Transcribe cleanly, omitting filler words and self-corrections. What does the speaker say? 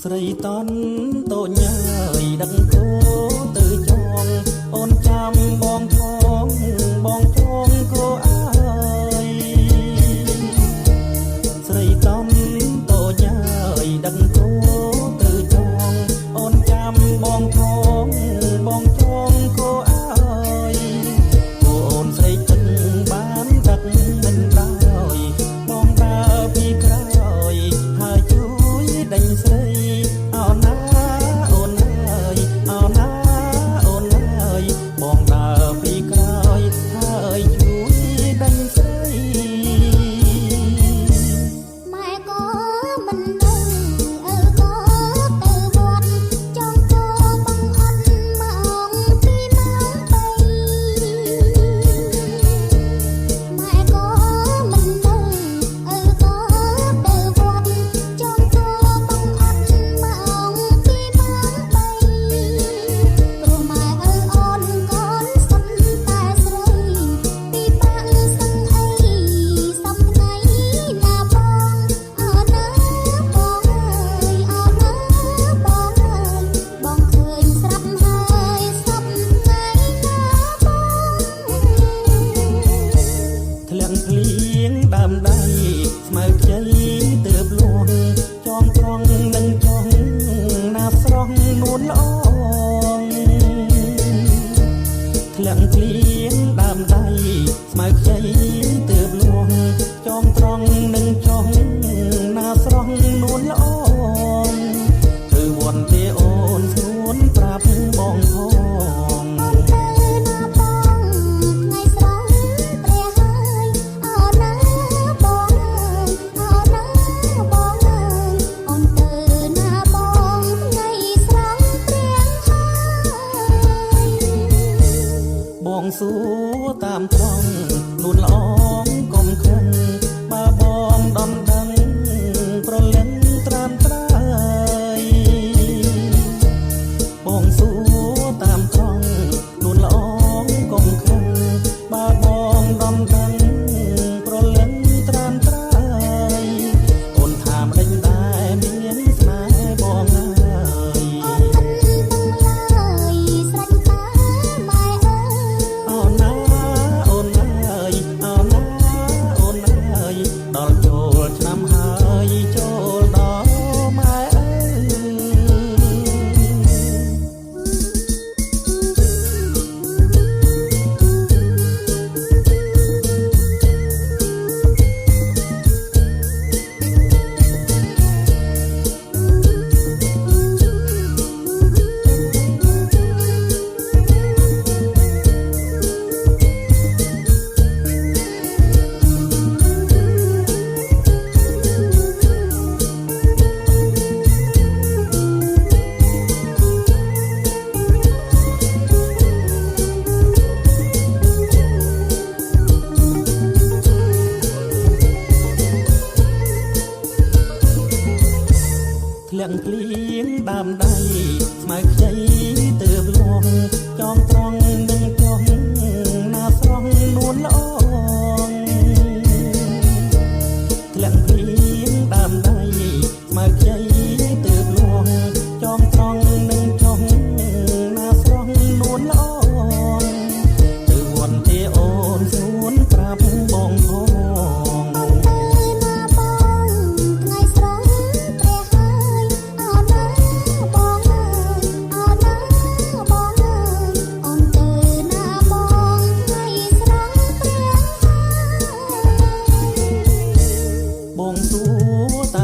ស្រីតន់តូចញ៉ាយដឹកគោទៅចងអូនចាំបងផងបងចងគោអើយស្រីតន់តូចញ៉ាយដឹកគោទៅចងអូនចាំបងផងបងចងគោអើយគោអូនស្រីចិនបានដឹកមិនដោយបងដើរពីក្រោយហើយជួយដេញស្រីអូនណាអូនអើយអូនណាអូនអើយបងដើរពីក្រោយហើយជួយដេញស្រីម៉ែក៏មិនដឹងឪក៏ទៅវត្តចង់គោបងអត់ម៉ោងពីម៉ោង3ម៉ែក៏មិនដឹងឪក៏ទៅវត្តចង់គោបងអត់ម៉ោងពីម៉ោង3ព្រោះម៉ែឪអូនកូនសុំតែស្រីពីបាក់សឹងអីសំថ្ងៃណាបងអូនណាបងអើយអូនណាបងអើយបងឃើញស្រាប់ហើយសំថ្ងៃណាបងធ្លាក់ភ្លៀងដើមដៃស្មៅខ្ចីទើបលួងចងត្រង់នឹងចង់ណាស្រស់នួនល្អធ្លាក់ភ្លៀងដើមដៃស្មៅខ្ចីទើបលួងចងត្រង់នឹងចង់ណាស្រស់នួនល្អគឺវត្តទេអូនស្រួនប្រាប់បងផង អូនទៅណាបងថ្ងៃស្រស់ព្រះហើយអូនណាបងអើយអូនណាបងអើយអូនទៅណាបងថ្ងៃស្រស់ព្រះហើយបងសួរតាមត្រង់នួនល្អងកុំខឹងបើបងដំដឹងប្រលឹងត្រាំត្រើយបងសួរតាមត្រង់នួនល្អងកុំខឹងបើបងដំដឹងប្រលឹងត្រាំត្រើយអូនថាម្ដេចដែរមានស្នេហ៍បងអើយអូនមិនដឹងឡើយស្រេចតាម៉ែអើយអូនណាអូនអើយអូនណាអូនអើយដល់ចូលឆ្នាំហើយចូលដល់ម៉ែអើធ្លាក់ភ្លៀងដើមដៃស្មៅខ្ចីទើបលួងចងត្រង់នឹងចង់ណាស្រស់នួនល្អធ្លាក់ភ្លៀងដើមដៃស្មៅខ្ចីទើបលួងចងត្រង់នឹងចង់ណាស្រស់នួនល្អទៅវត្តទេអូនស្រួនប្រាប់បងផង អូនទៅណាបងថ្ងៃស្រស់ព្រះហើយអូនណាបងអើយអូនណាបងអើយអូនទៅណាបងថ្ងៃស្រស់ព្រះហើយបងសួរតា